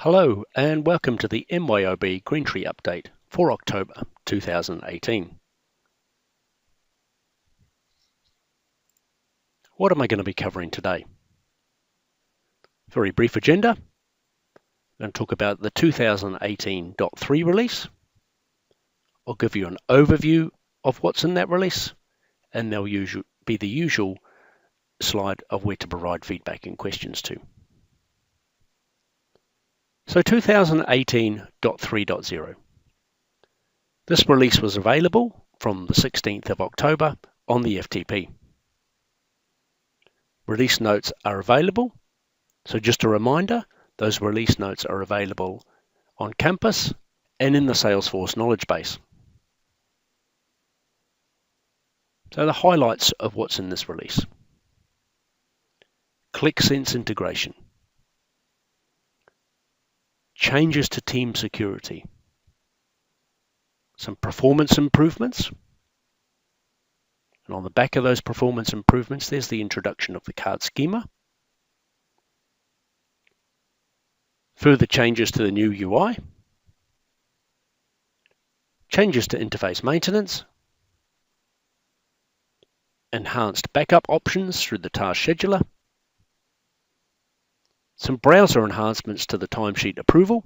Hello and welcome to the MYOB Greentree update for October 2018. What am I going to be covering today? Very brief agenda. I'm going to talk about the 2018.3 release. I'll give you an overview of what's in that release, and there'll be the usual slide of where to provide feedback and questions to. So 2018.3.0. This release was available from the 16th of October on the FTP. Release notes are available. So just a reminder, those release notes are available on campus and in the Salesforce knowledge base. So the highlights of what's in this release. ClickSense integration. Changes to team security. Some performance improvements. And on the back of those performance improvements, there's the introduction of the card schema. Further changes to the new UI. Changes to interface maintenance. Enhanced backup options through the task scheduler. Some browser enhancements to the timesheet approval.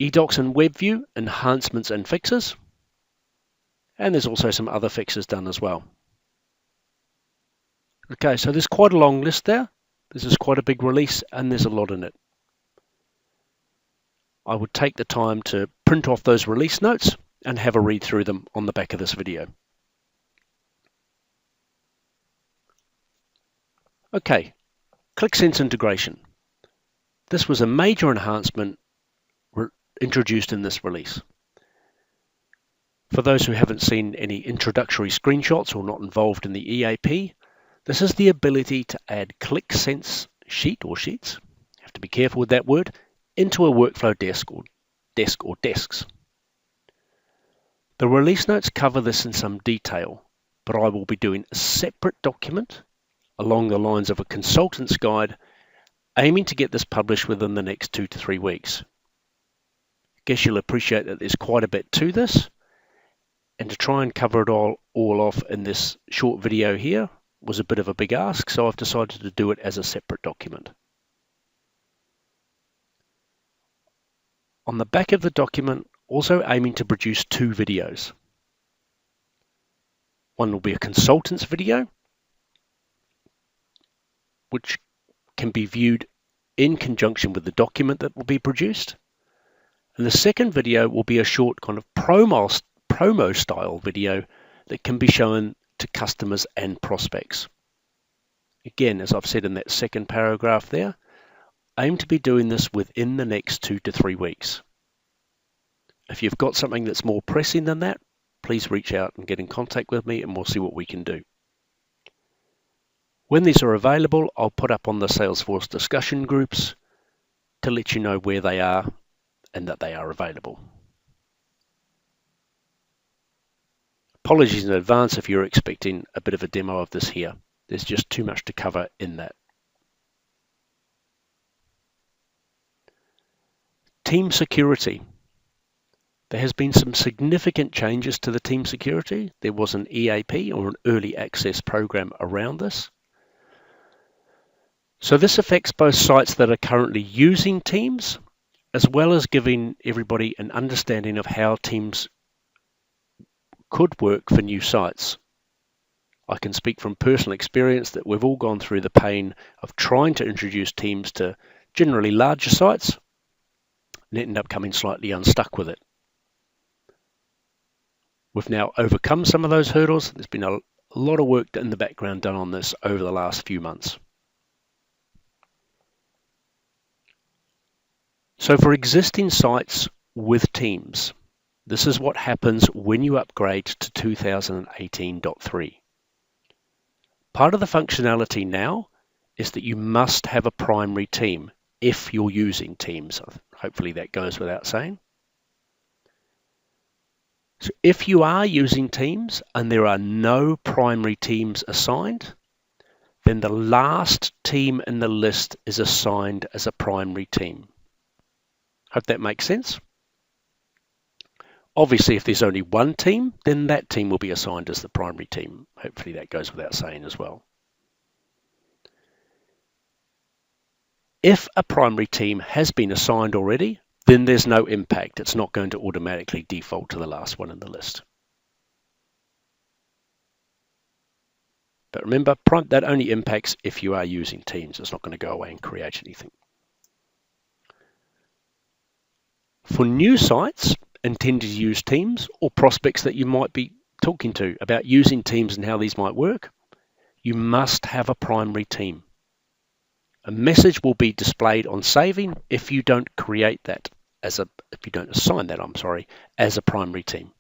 eDocs and WebView enhancements and fixes. And there's also some other fixes done as well. Okay, so there's quite a long list there. This is quite a big release and there's a lot in it. I would take the time to print off those release notes and have a read through them on the back of this video. Okay, ClickSense integration. This was a major enhancement introduced in this release. For those who haven't seen any introductory screenshots or not involved in the EAP, this is the ability to add ClickSense sheet or sheets, you have to be careful with that word, into a workflow desk or desks. The release notes cover this in some detail, but I will be doing a separate document along the lines of a consultant's guide, aiming to get this published within the next 2 to 3 weeks. I guess you'll appreciate that there's quite a bit to this, and to try and cover it all off in this short video here was a bit of a big ask, so I've decided to do it as a separate document. On the back of the document, also aiming to produce 2 videos. One will be a consultant's video, which can be viewed in conjunction with the document that will be produced. And the second video will be a short kind of promo style video that can be shown to customers and prospects. Again, as I've said in that second paragraph there, aim to be doing this within the next 2 to 3 weeks. If you've got something that's more pressing than that, please reach out and get in contact with me and we'll see what we can do. When these are available, I'll put up on the Salesforce discussion groups to let you know where they are and that they are available. Apologies in advance if you're expecting a bit of a demo of this here. There's just too much to cover in that. Team security. There has been some significant changes to the team security. There was an EAP or an early access program around this. So this affects both sites that are currently using Teams, as well as giving everybody an understanding of how Teams could work for new sites. I can speak from personal experience that we've all gone through the pain of trying to introduce Teams to generally larger sites and end up coming slightly unstuck with it. We've now overcome some of those hurdles. There's been a lot of work in the background done on this over the last few months. So for existing sites with Teams, this is what happens when you upgrade to 2018.3. Part of the functionality now is that you must have a primary team if you're using Teams. Hopefully that goes without saying. So if you are using Teams and there are no primary teams assigned, then the last team in the list is assigned as a primary team. Hope that makes sense. Obviously, if there's only one team, then that team will be assigned as the primary team. Hopefully that goes without saying as well. If a primary team has been assigned already, then there's no impact. It's not going to automatically default to the last one in the list. But remember, that only impacts if you are using teams. It's not going to go away and create anything. For new sites intended to use teams or prospects that you might be talking to about using teams and how these might work, you must have a primary team. A message will be displayed on saving if you don't create that if you don't assign that, as a primary team.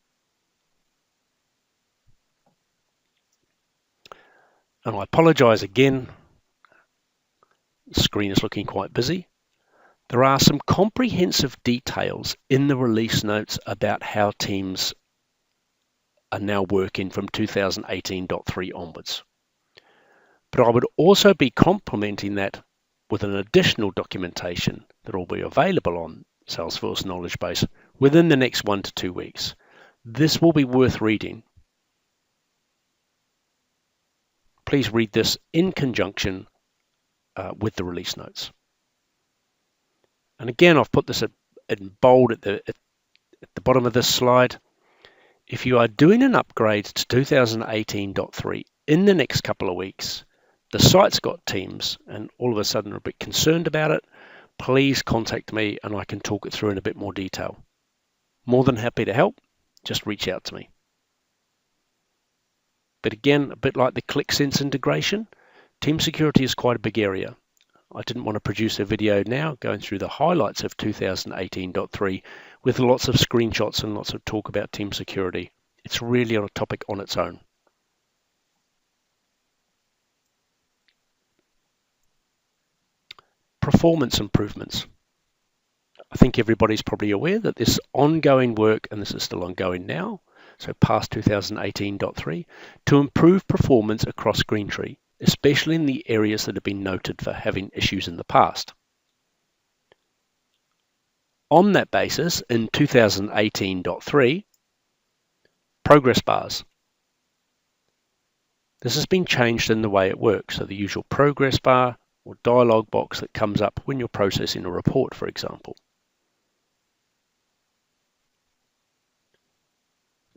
And I apologize again, the screen is looking quite busy. There are some comprehensive details in the release notes about how teams are now working from 2018.3 onwards. But I would also be complementing that with an additional documentation that will be available on Salesforce Knowledge Base within the next 1 to 2 weeks. This will be worth reading. Please read this in conjunction with the release notes. And again, I've put this in bold at the bottom of this slide. If you are doing an upgrade to 2018.3 in the next couple of weeks, the site's got teams and all of a sudden are a bit concerned about it, please contact me and I can talk it through in a bit more detail. More than happy to help. Just reach out to me. But again, a bit like the ClickSense integration, team security is quite a big area. I didn't want to produce a video now going through the highlights of 2018.3 with lots of screenshots and lots of talk about team security. It's really a topic on its own. Performance improvements. I think everybody's probably aware that this ongoing work, and this is still ongoing now, so past 2018.3, to improve performance across Greentree, especially in the areas that have been noted for having issues in the past. On that basis, in 2018.3, progress bars. This has been changed in the way it works, so the usual progress bar or dialog box that comes up when you're processing a report, for example.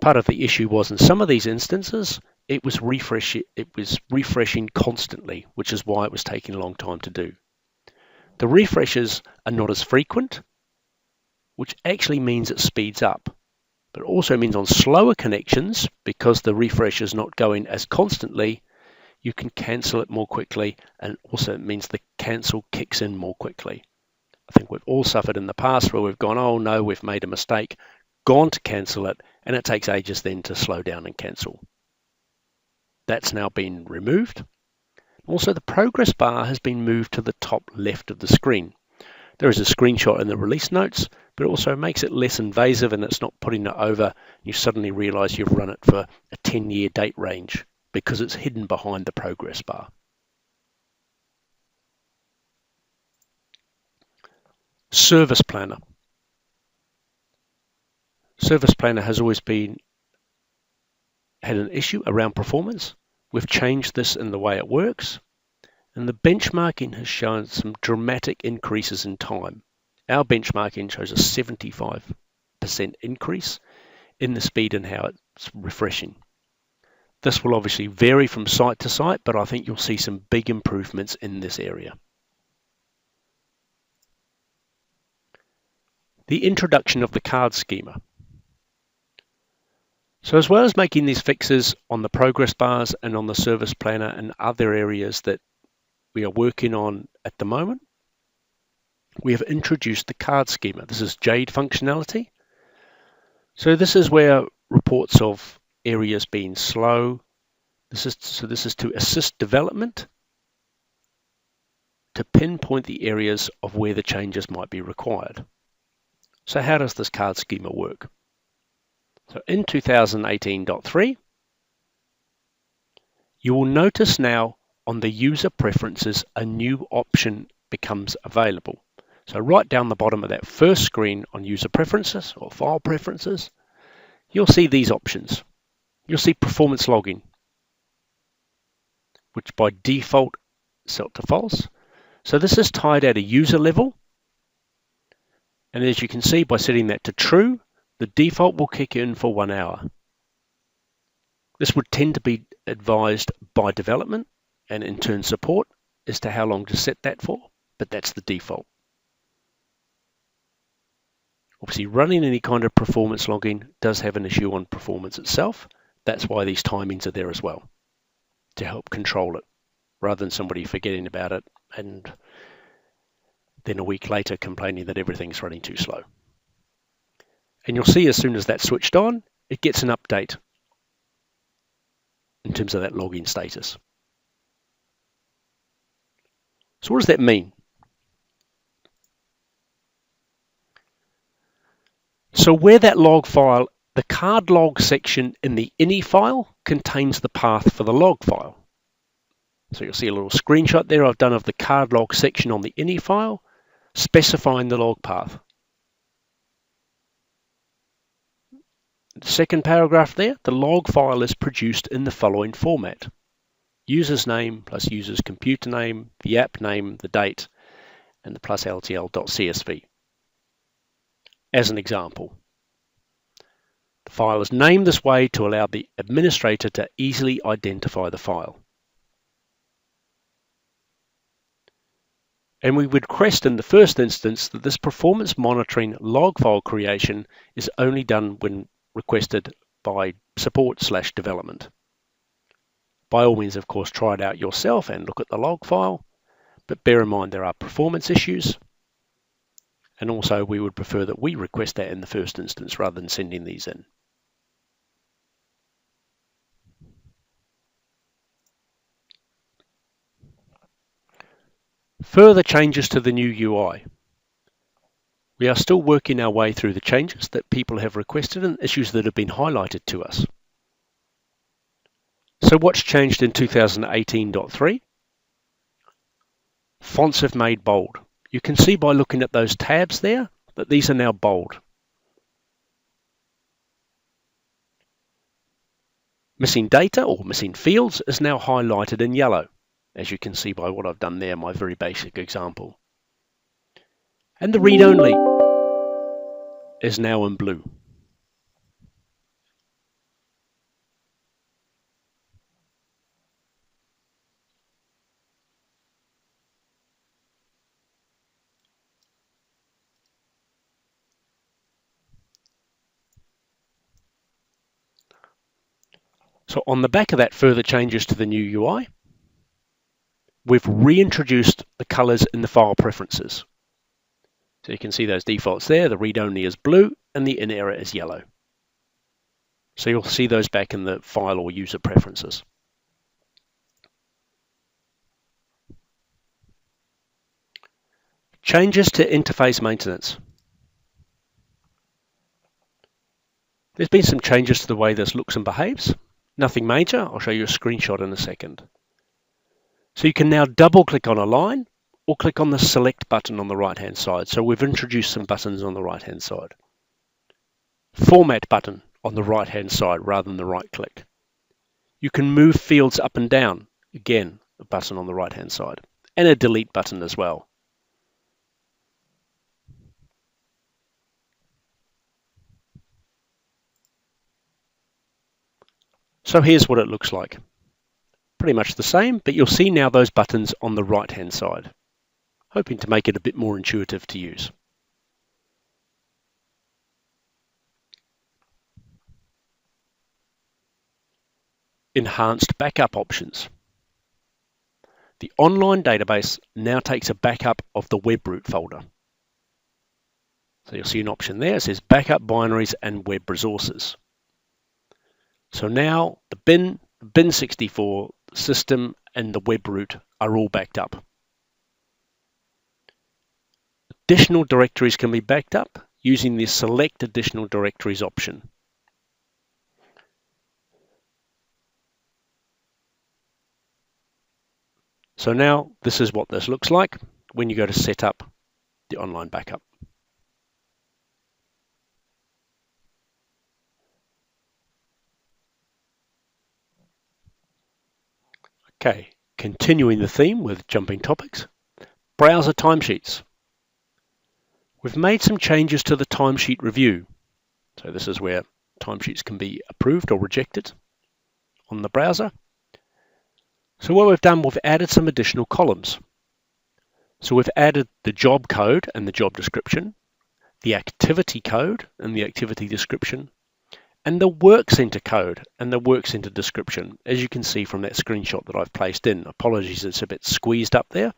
Part of the issue was in some of these instances, it was refreshing constantly, which is why it was taking a long time to do. The refreshes are not as frequent, which actually means it speeds up, but it also means on slower connections, because the refresh is not going as constantly, you can cancel it more quickly, and also it means the cancel kicks in more quickly. I think we've all suffered in the past where we've gone, oh no, we've made a mistake, gone to cancel it, and it takes ages then to slow down and cancel. That's now been removed. Also, the progress bar has been moved to the top left of the screen. There is a screenshot in the release notes, but it also makes it less invasive and it's not putting it over. You suddenly realize you've run it for a 10-year date range because it's hidden behind the progress bar. Service Planner. Service Planner has always had an issue around performance. We've changed this in the way it works, and the benchmarking has shown some dramatic increases in time. Our benchmarking shows a 75% increase in the speed and how it's refreshing. This will obviously vary from site to site, but I think you'll see some big improvements in this area. The introduction of the card schema. So as well as making these fixes on the progress bars and on the service planner and other areas that we are working on at the moment, we have introduced the card schema. This is Jade functionality. So this is where reports of areas being slow. This is to assist development to pinpoint the areas of where the changes might be required. So how does this card schema work? So in 2018.3, you will notice now on the user preferences, a new option becomes available. So right down the bottom of that first screen on user preferences or file preferences, you'll see these options. You'll see performance logging, which by default is set to false. So this is tied at a user level. And as you can see, by setting that to true, the default will kick in for 1 hour. This would tend to be advised by development and in turn support as to how long to set that for, but that's the default. Obviously, running any kind of performance logging does have an issue on performance itself. That's why these timings are there as well, to help control it, rather than somebody forgetting about it and then a week later complaining that everything's running too slow. And you'll see as soon as that's switched on, it gets an update in terms of that login status. So what does that mean? So where that log file, the card log section in the ini file contains the path for the log file. So you'll see a little screenshot there I've done of the card log section on the ini file, specifying the log path. The second paragraph there, the log file is produced in the following format: user's name plus user's computer name, the app name, the date, and the plus ltl.csv. As an example, the file is named this way to allow the administrator to easily identify the file. And we would request in the first instance that this performance monitoring log file creation is only done when requested by support/development. By all means, of course, try it out yourself and look at the log file, but bear in mind there are performance issues. And also we would prefer that we request that in the first instance rather than sending these in. Further changes to the new UI. We are still working our way through the changes that people have requested and issues that have been highlighted to us. So what's changed in 2018.3? Fonts have made bold. You can see by looking at those tabs there that these are now bold. Missing data or missing fields is now highlighted in yellow, as you can see by what I've done there, my very basic example. And the read-only is now in blue. So on the back of that further changes to the new UI, we've reintroduced the colors in the file preferences. So you can see those defaults there, the read-only is blue and the in error is yellow. So you'll see those back in the file or user preferences. Changes to interface maintenance. There's been some changes to the way this looks and behaves. Nothing major. I'll show you a screenshot in a second. So you can now double click on a line or click on the select button on the right hand side. So we've introduced some buttons on the right hand side. Format button on the right hand side rather than the right click. You can move fields up and down. Again, a button on the right hand side. And a delete button as well. So here's what it looks like. Pretty much the same, but you'll see now those buttons on the right hand side, hoping to make it a bit more intuitive to use. Enhanced backup options. The online database now takes a backup of the web root folder. So you'll see an option there, it says backup binaries and web resources. So now the bin64 system and the web root are all backed up. Additional directories can be backed up using the select additional directories option. So now this is what this looks like when you go to set up the online backup. Okay, continuing the theme with jumping topics, browser timesheets. We've made some changes to the timesheet review. So this is where timesheets can be approved or rejected on the browser. So what we've done, we've added some additional columns. So we've added the job code and the job description, the activity code and the activity description, and the work center code and the work center description, as you can see from that screenshot that I've placed in. Apologies, it's a bit squeezed up there.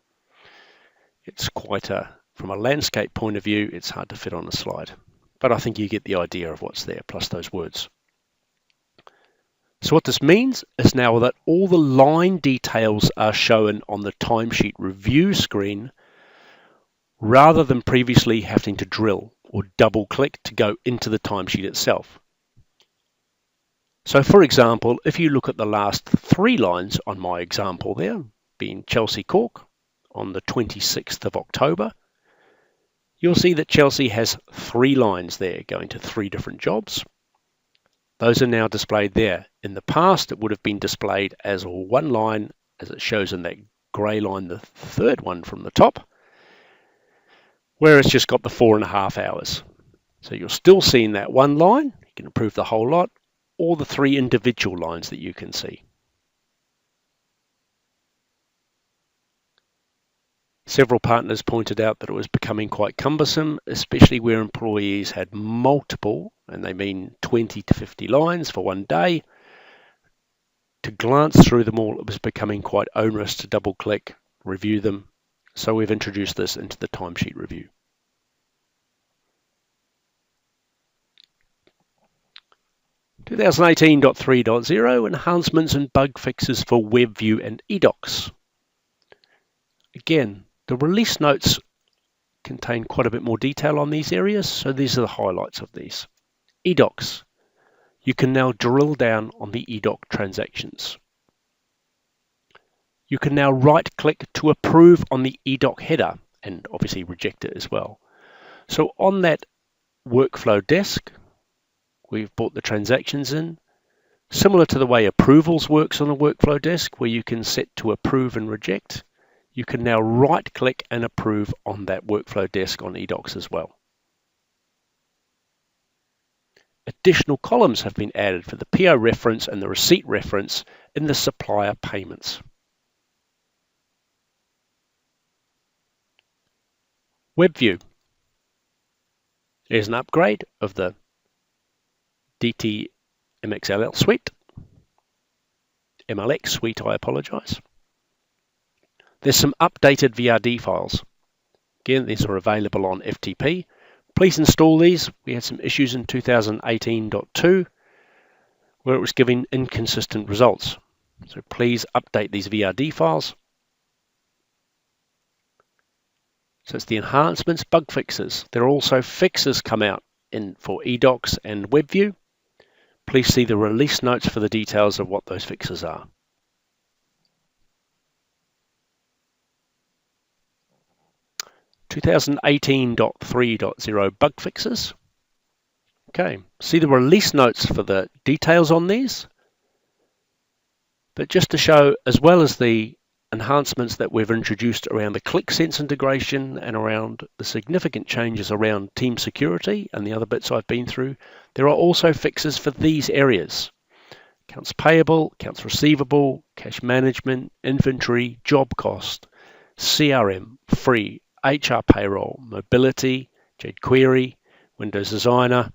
It's quite from a landscape point of view, it's hard to fit on a slide. But I think you get the idea of what's there, plus those words. So what this means is now that all the line details are shown on the timesheet review screen rather than previously having to drill or double click to go into the timesheet itself. So for example, if you look at the last 3 lines on my example there, being Chelsea Cork on the 26th of October, you'll see that Chelsea has 3 lines there going to 3 different jobs. Those are now displayed there. In the past, it would have been displayed as 1 line, as it shows in that grey line, the 3rd one from the top, where it's just got the 4.5 hours. So you're still seeing that 1 line. You can approve the whole lot, or the 3 individual lines that you can see. Several partners pointed out that it was becoming quite cumbersome, especially where employees had multiple, and they mean 20 to 50 lines for one day. To glance through them all, it was becoming quite onerous to double click, review them. So we've introduced this into the timesheet review. (2018.3.0) enhancements and bug fixes for WebView and eDocs. Again, the release notes contain quite a bit more detail on these areas, so these are the highlights of these. eDocs. You can now drill down on the eDoc transactions. You can now right-click to approve on the eDoc header and obviously reject it as well. So on that workflow desk, we've brought the transactions in, similar to the way approvals works on the workflow desk, where you can set to approve and reject. You can now right-click and approve on that workflow desk on eDocs as well. Additional columns have been added for the PO reference and the receipt reference in the supplier payments. WebView. There's an upgrade of the DT-MXLL suite. MLX suite, I apologize. There's some updated VRD files. Again, these are available on FTP. Please install these. We had some issues in 2018.2 where it was giving inconsistent results. So please update these VRD files. So it's the enhancements, bug fixes. There are also fixes come out for eDocs and WebView. Please see the release notes for the details of what those fixes are. (2018.3.0) bug fixes. Okay, see the release notes for the details on these. But just to show, as well as the enhancements that we've introduced around the ClickSense integration and around the significant changes around team security and the other bits I've been through, there are also fixes for these areas. Accounts payable, accounts receivable, cash management, inventory, job cost, CRM, free, HR payroll, mobility, jQuery, Windows Designer,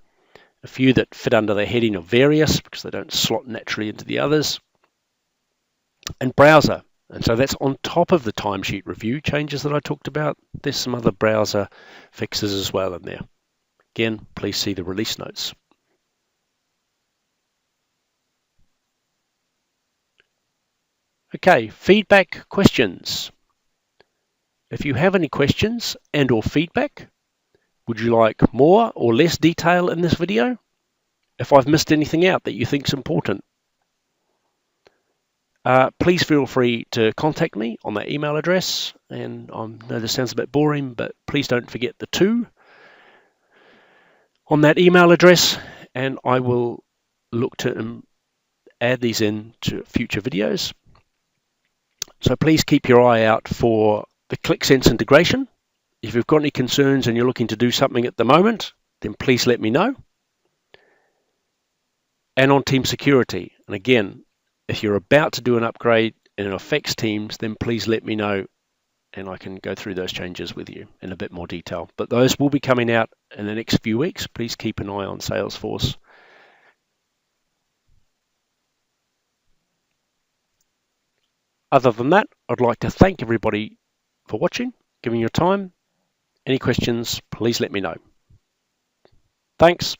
a few that fit under the heading of various because they don't slot naturally into the others, and browser. And so that's on top of the timesheet review changes that I talked about. There's some other browser fixes as well in there. Again, please see the release notes. Okay, feedback, questions. If you have any questions and or feedback, would you like more or less detail in this video? If I've missed anything out that you think is important, please feel free to contact me on that email address. And I know this sounds a bit boring, but please don't forget the 2 on that email address, and I will look to add these in to future videos. So please keep your eye out for the ClickSense integration. If you've got any concerns and you're looking to do something at the moment, then please let me know. And on team security, and again, if you're about to do an upgrade and it affects teams, then please let me know and I can go through those changes with you in a bit more detail. But those will be coming out in the next few weeks. Please keep an eye on Salesforce. Other than that, I'd like to thank everybody for watching, giving your time. Any questions, please let me know. Thanks.